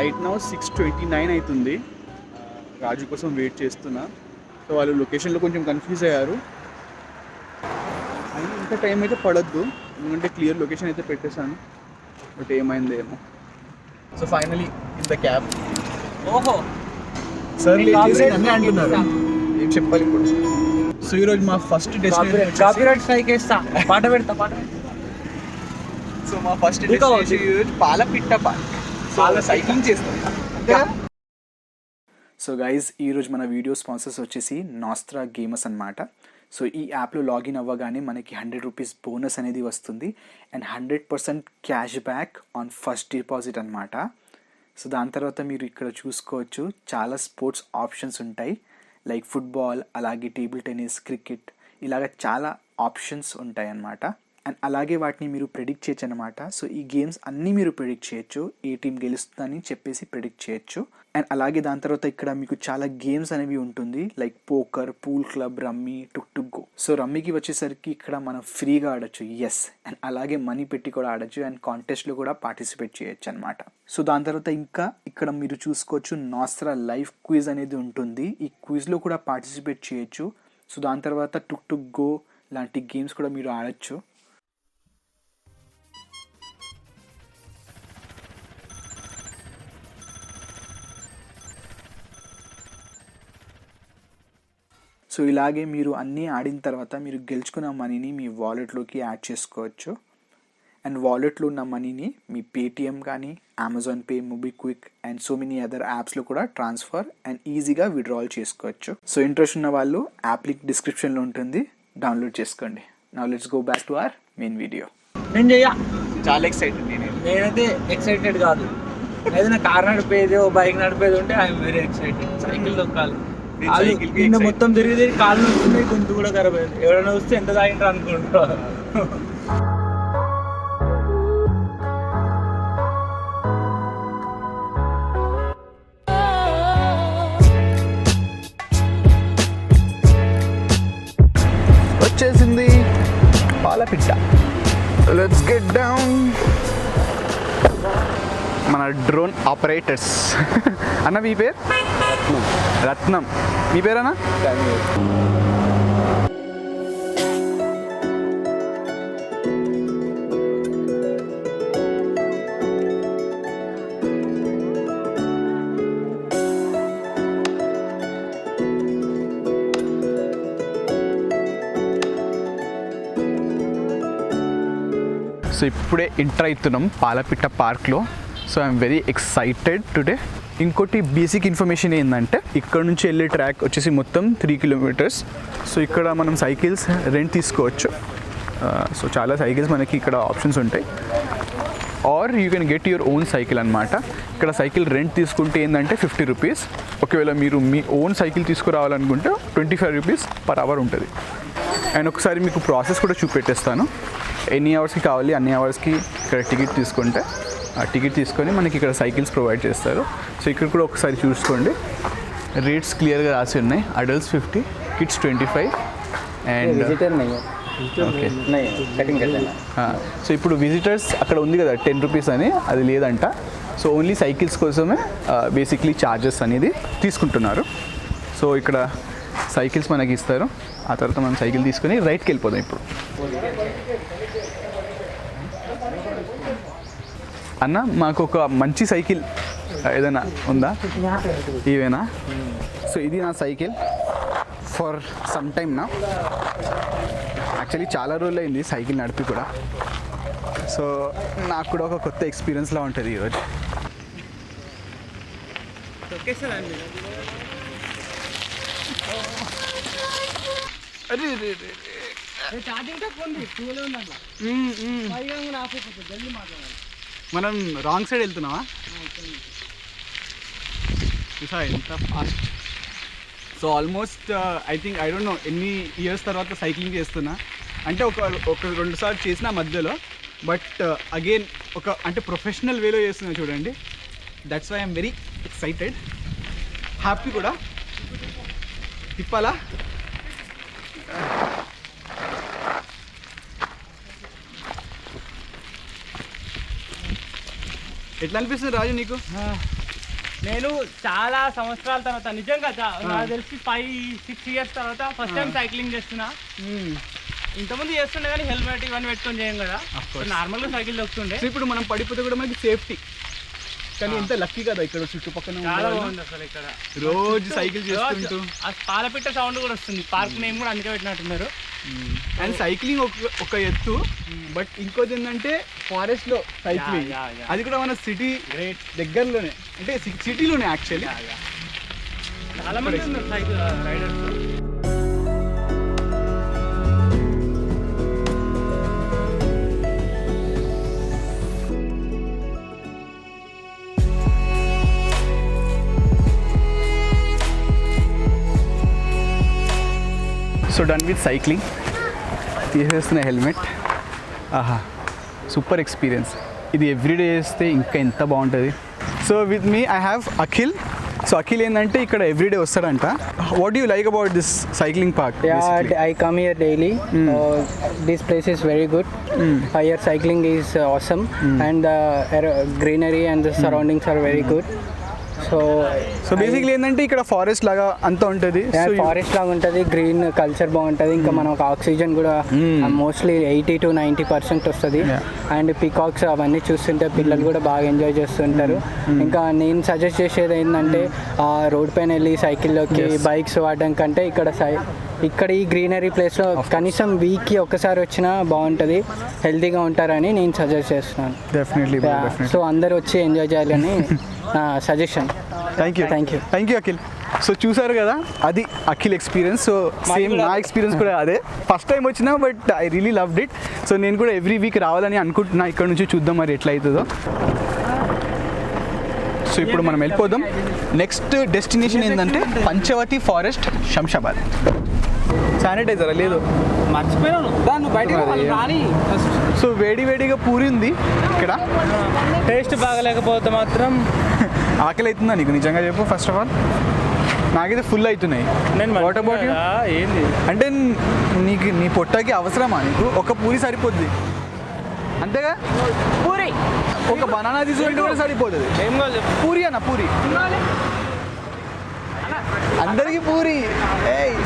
Right now 6:29 అవుతుంది. రాజు కోసం wait చేస్తున్నా. సో వాళ్ళు లొకేషన్లో కొంచెం కన్ఫ్యూజ్ అయ్యారు. అయినా ఇంత టైం అయితే పడద్దు, ఎందుకంటే క్లియర్ లొకేషన్ అయితే పెట్టేశాను. బట్ ఏమైందేమో. So finally in the cab. ఓహో సార్ అన్నీ అంటున్నారు, ఏం చెప్పాలి ఇప్పుడు. సో ఈరోజు మా ఫస్ట్ డెస్టినేషన్ కాపీరైట్ స్ట్రైక్ వేస్తా, పాట పెడతా. సో మా ఫస్ట్ డెస్టినేషన్ పాలపిట్ట పార్క్. సో అలా సైక్లింగ్ చేస్తాం. సో గైజ్ ఈరోజు మన వీడియో స్పాన్సర్స్ వచ్చేసి నాస్త్రా గేమర్స్ అనమాట. సో ఈ యాప్లో లాగిన్ అవ్వగానే మనకి 100 రూపీస్ బోనస్ అనేది వస్తుంది and 100% cash back on first deposit అనమాట. సో దాని తర్వాత మీరు ఇక్కడ చూసుకోవచ్చు చాలా స్పోర్ట్స్ ఆప్షన్స్ ఉంటాయి, లైక్ ఫుట్బాల్, అలాగే టేబుల్ టెన్నిస్, క్రికెట్, ఇలాగ చాలా ఆప్షన్స్ ఉంటాయి అన్నమాట. అండ్ అలాగే వాటిని మీరు ప్రెడిక్ట్ చేయొచ్చు అనమాట. సో ఈ గేమ్స్ అన్నీ మీరు ప్రెడిక్ట్ చేయొచ్చు, ఏ టీం గెలుస్తుందని చెప్పేసి ప్రెడిక్ట్ చేయొచ్చు. అండ్ అలాగే దాని తర్వాత ఇక్కడ మీకు చాలా గేమ్స్ అనేవి ఉంటుంది, like poker, pool club, rummy, టుక్ గో. సో రమ్మీకి వచ్చేసరికి ఇక్కడ మనం ఫ్రీగా ఆడొచ్చు, ఎస్. అండ్ అలాగే మనీ పెట్టి కూడా ఆడొచ్చు అండ్ కాంటెస్ట్లో కూడా పార్టిసిపేట్ చేయొచ్చు అనమాట. సో దాని తర్వాత ఇంకా ఇక్కడ మీరు చూసుకోవచ్చు నాస్త్రా లైవ్ క్విజ్ అనేది ఉంటుంది, ఈ క్విజ్లో కూడా పార్టిసిపేట్ చేయొచ్చు. సో దాని తర్వాత టుక్ గో లాంటి గేమ్స్ కూడా మీరు ఆడొచ్చు. సో ఇలాగే మీరు అన్నీ ఆడిన తర్వాత మీరు గెలుచుకున్న మనీని మీ వాలెట్లోకి యాడ్ చేసుకోవచ్చు. అండ్ వాలెట్లో ఉన్న మనీని మీ పేటిఎం కానీ, Amazon pay, MobiKwik and so many other యాప్స్లో కూడా ట్రాన్స్ఫర్ అండ్ ఈజీగా విత్డ్రాల్ చేసుకోవచ్చు. సో ఇంట్రెస్ట్ ఉన్న వాళ్ళు యాప్ లింక్ డిస్క్రిప్షన్లో ఉంటుంది, డౌన్లోడ్ చేసుకోండి. Now let's go back to our main video. నేను చెయ్యా, చాలా ఎక్సైటెడ్. నేనైతే ఎక్సైటెడ్ కాదు, ఏదైనా కార్ నడిపేది, బైక్ నడిపేది ఉంటే ఐఎమ్ వెరీ ఎక్సైటెడ్. సైకిల్ తొక్కాలి, నిన్న మొత్తం తిరిగి కాళ్ళు నొస్తున్నాయి, గొంతు కూడా ఖరాబ్ అయింది. ఎవరైనా వస్తే ఎంత తాగింటారు అనుకుంటారు. వచ్చేసింది పాలపిట్ట. Let's get down. మన డ్రోన్ ఆపరేటర్స్ అన్న, మీ పేరు? రత్నం. మీ పేరన్నా? సో ఇప్పుడే ఎంటర్ అవుతున్నాం పాలపిట్ట పార్క్లో. So I'm very excited today. ఇంకోటి బేసిక్ ఇన్ఫర్మేషన్ ఏంటంటే, ఇక్కడ నుంచి వెళ్ళే ట్రాక్ వచ్చేసి మొత్తం 3 కిలోమీటర్స్. సో ఇక్కడ మనం సైకిల్స్ రెంట్ తీసుకోవచ్చు. సో చాలా సైకిల్స్ మనకి ఇక్కడ ఆప్షన్స్ ఉంటాయి. Or you can get your own cycle అనమాట. ఇక్కడ సైకిల్ రెంట్ తీసుకుంటే ఏంటంటే 50 రూపీస్. ఒకవేళ మీరు మీ ఓన్ సైకిల్ తీసుకురావాలనుకుంటే 25 రూపీస్ పర్ అవర్ ఉంటుంది. అండ్ ఒకసారి మీకు ప్రాసెస్ కూడా చూపెట్టేస్తాను. ఎన్ని అవర్స్కి కావాలి అన్ని అవర్స్కి ఇక్కడ టికెట్ తీసుకుంటే ఆ టికెట్ తీసుకొని మనకి ఇక్కడ సైకిల్స్ ప్రొవైడ్ చేస్తారు. సో ఇక్కడ కూడా ఒకసారి చూసుకోండి, రేట్స్ క్లియర్గా రాసి ఉన్నాయి. Adults 50, kids 25 and okay. So ఇప్పుడు విజిటర్స్ అక్కడ ఉంది కదా 10 రూపీస్ అని, అది లేదంట. సో ఓన్లీ సైకిల్స్ కోసమే బేసిక్లీ ఛార్జెస్ అనేది తీసుకుంటున్నారు. సో ఇక్కడ సైకిల్స్ మనకి ఇస్తారు. ఆ తర్వాత మనం సైకిల్ తీసుకొని రైట్కి వెళ్ళిపోదాం. ఇప్పుడు అన్న, మాకు ఒక మంచి సైకిల్ ఏదైనా ఉందా? ఇవేనా? సో ఇది నా సైకిల్ ఫర్ సమ్ టైమ్ నా. యాక్చువల్లీ చాలా రోజులు అయింది సైకిల్ నడిపి కూడా. సో నాకు కూడా ఒక కొత్త ఎక్స్పీరియన్స్లా ఉంటుంది ఈరోజు. మనం రాంగ్ సైడ్ వెళ్తున్నావా? ఎంత fast. So almost I think I don't know ఎన్ని ఇయర్స్ తర్వాత సైక్లింగ్ చేస్తున్నా. అంటే ఒక 2 సార్లు చేసిన మధ్యలో, బట్ అగైన్ అంటే ప్రొఫెషనల్ వేలో చేస్తున్నా చూడండి. That's why I'm very excited, happy కూడా. తిప్పాలా? ఎట్లా అనిపిస్తుంది రాజు నీకు? నేను చాలా సంవత్సరాల తర్వాత నిజంగా నాకు తెలిసి 5-6 ఇయర్స్ తర్వాత ఫస్ట్ టైం సైక్లింగ్ చేస్తున్నా. ఇంతకుముందు చేస్తుండే కానీ హెల్మెట్ ఇవన్నీ పెట్టుకొని చేయం కదా, నార్మల్గా సైకిల్ దొక్కుతుండే. సో ఇప్పుడు మనం పడిపోతే కూడా మనకి సేఫ్టీ, కానీ ఎంత లక్కీ కదా ఇక్కడ చుట్టుపక్కల చాలా బాగుంది అసలు ఇక్కడ. రోజు సైకిల్ చేస్తుంటూ ఆ పాలపిట్ట సౌండ్ కూడా వస్తుంది. పార్క్ నేమ్ కూడా అందుకే పెట్టినట్టున్నారు. అండ్ సైక్లింగ్ ఒక ఎత్తు, బట్ ఇంకోటి ఏంటంటే ఫారెస్ట్ లో సైక్లింగ్, అది కూడా మన సిటీ దగ్గరలోనే, అంటే సిటీలోనే యాక్చువల్లీ. చాలా మంది ఉన్నారు cycle riders. So done with cycling, తీసేస్తున్న హెల్మెట్. ఆహా, సూపర్ ఎక్స్పీరియన్స్. ఇది ఎవ్రీడే చేస్తే ఇంకా ఎంత బాగుంటుంది. So with me I have Akhil. So Akhil ఏంటంటే ఇక్కడ ఎవ్రీడే వస్తాడంట. What do you like about this cycling park? Yeah, I come here daily. This place is very good. Here cycling is awesome, and the greenery and the surroundings are very good. So basically ఏంటంటే ఇక్కడ forest లాగా అంతా ఉంటుంది. Forest లాగా ఉంటుంది, green culture బాగుంటుంది. ఇంకా మనకు ఆక్సిజన్ కూడా మోస్ట్లీ 80 to 90% వస్తుంది. అండ్ పీకాక్స్ అవన్నీ చూస్తుంటే పిల్లలు కూడా బాగా ఎంజాయ్ చేస్తుంటారు. ఇంకా నేను సజెస్ట్ చేసేది ఏంటంటే రోడ్ పైన వెళ్ళి సైకిల్లోకి బైక్స్ వాడడం కంటే ఇక్కడ ఈ గ్రీనరీ ప్లేస్లో కనీసం వీక్కి ఒక్కసారి వచ్చినా బాగుంటుంది, హెల్తీగా ఉంటారని నేను సజెస్ట్ చేస్తున్నాను. డెఫినెట్లీ. సో అందరు వచ్చి ఎంజాయ్ చేయాలని నా suggestion. Thank you Akhil. So చూసారు కదా, అది అఖిల్ ఎక్స్పీరియన్స్. సో సేమ్ నా ఎక్స్పీరియన్స్ కూడా అదే. ఫస్ట్ టైం వచ్చినా but I really loved it. So నేను కూడా ఎవ్రీ వీక్ రావాలని అనుకుంటున్నా. ఇక్కడ నుంచి చూద్దాం మరి ఎట్లా అవుతుందో. సో ఇప్పుడు మనం వెళ్ళిపోదాం. నెక్స్ట్ డెస్టినేషన్ ఏంటంటే పంచవతి ఫారెస్ట్, శంషాబాద్. శానిటైజర్ లేదు, మర్చిపోయాను దాన్ని బయటకు రాని. సో వేడిగా పూరి ఉంది ఇక్కడ. టేస్ట్ బాగలేకపోతే మాత్రం ఆకలి అవుతుందా నీకు? నిజంగా చెప్పు. ఫస్ట్ ఆఫ్ ఆల్ నాకైతే ఫుల్ అవుతున్నాయి. వాటర్ బాటిల్ ఏంది అంటే నీ పొట్టకి అవసరమా నీకు? ఒక పూరి సరిపోద్ది అంతేగా. పూరి ఒక బనానా తీసుకుంటే కూడా సరిపోతుంది. ఏం కావాలి పూరి అన్న, పూరి అందరికి పూరి. ఏయ్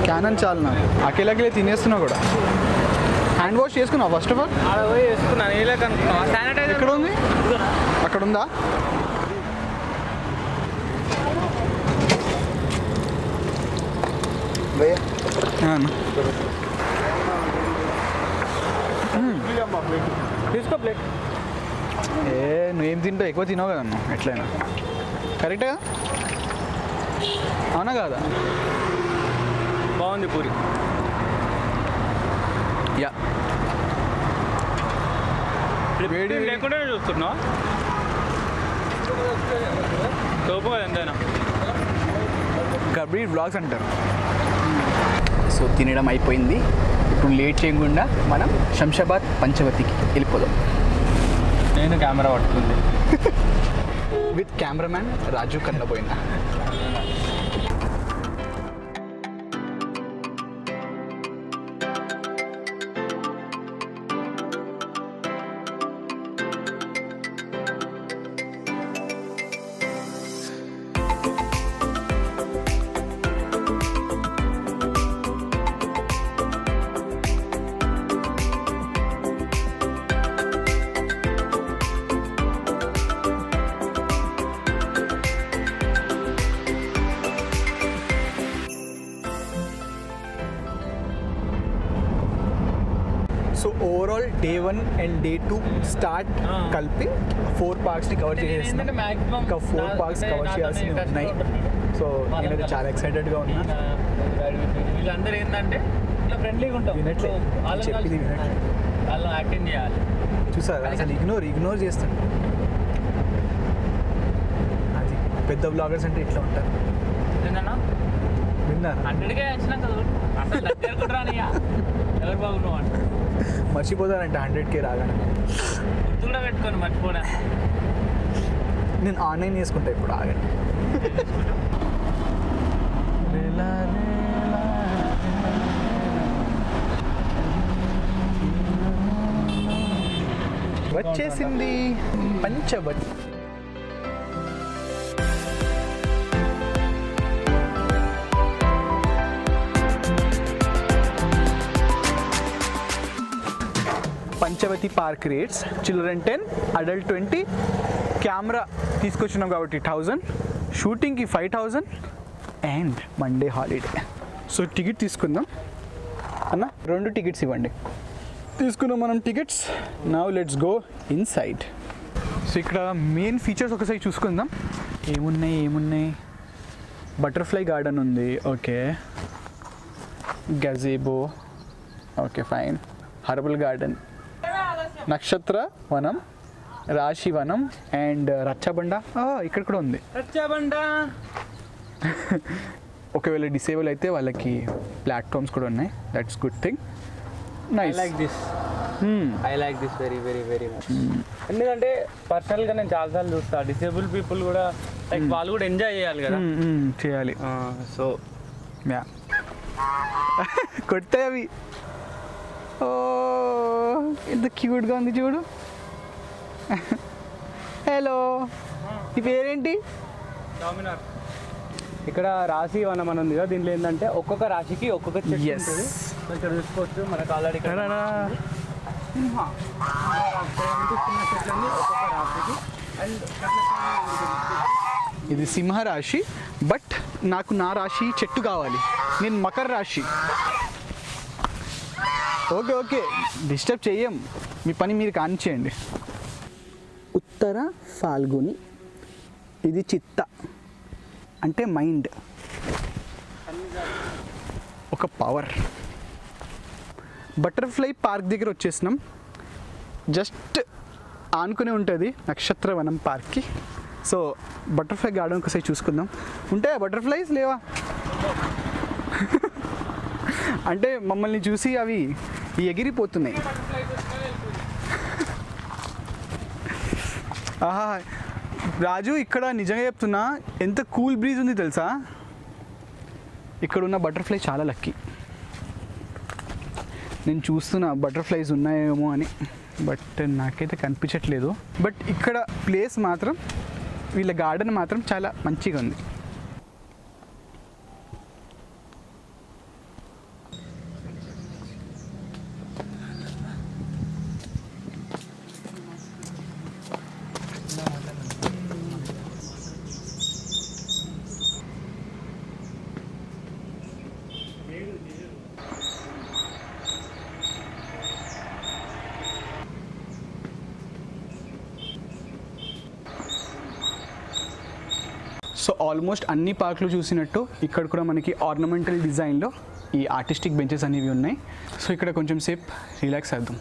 క్యానన్ చాలు నాకు. అఖిలే తినేస్తున్నావు కూడా. హ్యాండ్ వాష్ చేసుకున్నావు ఫస్ట్ ఆఫ్ ఆల్? వేసుకున్నాను. శానిటైజర్ ఎక్కడ ఉంది? అక్కడ ఉందా? తీసుకో ప్లేట్. నువ్వేం తింటావు? ఎక్కువ తినవు కదా నువ్వు. ఎట్లయినా కరెక్ట్గా అవునా కాదా? బాగుంది పూరి. యా, వేడి లేకుండా చూస్తున్నావు. సోపు కదా ఎంతైనా. గబ్రీ వ్లాగ్స్ అంటారు. సో తినడం అయిపోయింది. ఇప్పుడు లేట్ చేయకుండా మనం శంషాబాద్ పంచవతికి వెళ్ళిపోదాం. నేను కెమెరా పట్టుకుంది with cameraman Raju Kannaboina. So overall day 1 and day 2 start కలిపి 4 పార్క్స్ని కవర్ చేసేసిన. ఇంకా 4 పార్క్స్ కవర్ చేయాల్సినవి ఉన్నాయి. సో నేనైతే చాలా ఎక్సైటెడ్గా ఉన్నా. వీళ్ళందరూ ఏంటంటే ఇట్లా ఫ్రెండ్లీగా ఉంటాం. వినట్లే, చెప్పింది వినట్లే. వాళ్ళు యాక్టింగ్ చేయాలి. చూసారు అసలు ఇగ్నోర్ చేస్తాడు. అది పెద్ద బ్లాగర్స్ అంటే ఇట్లా ఉంటారు. ఏంటన్నా విన్నారు? 100K వచ్చినాక అసలు దగ్గర కూడా రానియా. ఎవరు బాగున్నావు అంటే మర్చిపోతారంట 100K రాగానే. గుర్తు కూడా పెట్టుకొని మర్చిపోనా. నేను ఆన్లైన్ చేసుకుంటా ఇప్పుడు ఆగండి. వచ్చేసింది Panchavati. Panchavati park rates children 10, adult 20. Camera తీసుకొచ్చినాం కాబట్టి 1000, షూటింగ్కి 5000 and Monday holiday. So ticket తీసుకుందాం అన్న, 2 టికెట్స్ ఇవ్వండి. తీసుకున్నాం మనం tickets. Now let's go inside. So ఇక్కడ మెయిన్ ఫీచర్స్ ఒకసారి చూసుకుందాం. ఏమున్నాయి బటర్ఫ్లై గార్డెన్ ఉంది, okay. Gazebo, okay fine. Herbal garden, నక్షత్ర వనం, రాశి వనం అండ్ రచ్చబండ ఇక్కడ కూడా ఉంది. రచ్చబండ ఒకవేళ డిసేబుల్ అయితే వాళ్ళకి ప్లాట్ఫామ్స్ కూడా ఉన్నాయి. That's good thing. Nice. I like this very very very much. ఎందుకంటే పర్సనల్గా నేను చాలాసార్లు చూస్తాను డిసేబుల్ పీపుల్ కూడా లైక్ వాళ్ళు కూడా ఎంజాయ్ చేయాలి కదా. చేయాలి. సో యా కొట్టాయి అవి. ఓ ఎంత క్యూట్గా ఉంది చూడు. హలో, ఈ పేరేంటి? చార్మినార్. ఇక్కడ రాశి వనం అని ఉంది కదా, దీంట్లో ఏంటంటే ఒక్కొక్క రాశికి ఒక్కొక్క చెట్టు Yes. ఉంటుంది. సో ఇక్కడ చూసుకోవచ్చు మనకు ఆల్రెడీ ఇక్కడ సింహ చిన్న చెట్లన్నీ ఒక్కొక్క రాశికి. అండ్ ఇది సింహ రాశి, బట్ నాకు నా రాశి చెట్టు కావాలి. నేను మకర రాశి. ఓకే ఓకే, డిస్టర్బ్ చెయ్యం, మీ పని మీరు కానిచేయండి. ఉత్తర ఫాల్గుని, ఇది చిత్త అంటే మైండ్, ఒక పవర్. బటర్ఫ్లై పార్క్ దగ్గర వచ్చేసినాం. జస్ట్ ఆనుకునే ఉంటుంది నక్షత్రవనం పార్క్కి. సో బటర్ఫ్లై గార్డెన్ ఒకసారి చూసుకుందాం. ఉంటాయా బటర్ఫ్లైస్? లేవా? అంటే మమ్మల్ని చూసి అవి ఎగిరిపోతున్నాయి. ఆహా రాజు, ఇక్కడ నిజంగా చెప్తున్నా ఎంత కూల్ బ్రీజ్ ఉంది తెలుసా. ఇక్కడ ఉన్న బటర్ఫ్లై చాలా లక్కీ. నేను చూస్తున్నా బటర్ఫ్లైస్ ఉన్నాయేమో అని, బట్ నాకైతే కనిపించట్లేదు. బట్ ఇక్కడ ప్లేస్ మాత్రం, వీళ్ళ గార్డెన్ మాత్రం చాలా మంచిగా ఉంది. సో ఆల్మోస్ట్ అన్ని పార్కులు చూసినట్టు ఇక్కడ కూడా మనకి ఆర్నమెంటల్ డిజైన్లో ఈ ఆర్టిస్టిక్ బెంచెస్ అనేవి ఉన్నాయి. సో ఇక్కడ కొంచెం సేపు రిలాక్స్ అవుదాం.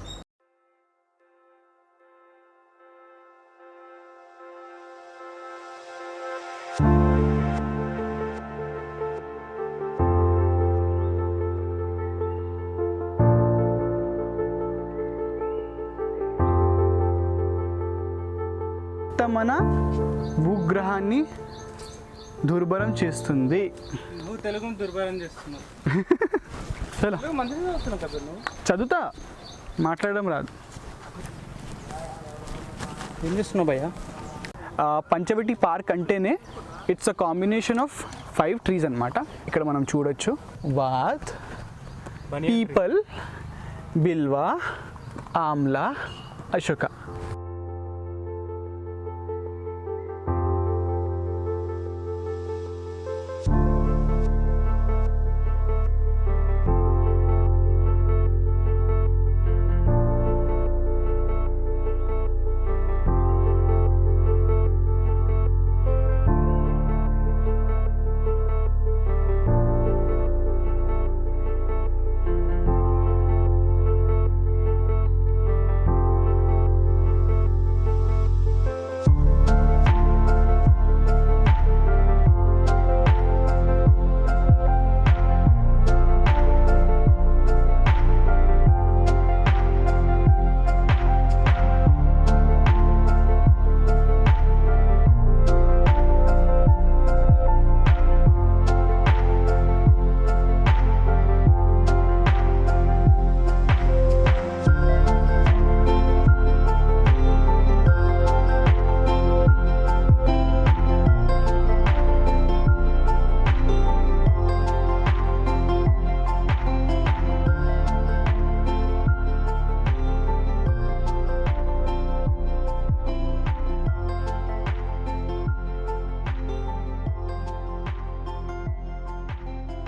మన భూగ్రహాన్ని దుర్భరం చేస్తుంది. నువ్వు తెలుగును దుర్భరం చేస్తున్నావు. చలో మంచిగా చదువుతున్నావు కదా నువ్వు. చదువుతా, మాట్లాడడం రాదు. ఏం చేస్తున్నావు భయ్యా? పంచవటి పార్క్ అంటేనే it's a combination of 5 trees అన్నమాట. ఇక్కడ మనం చూడొచ్చు వాత్, పీపల్, బిల్వా, ఆమ్లా, అశోక.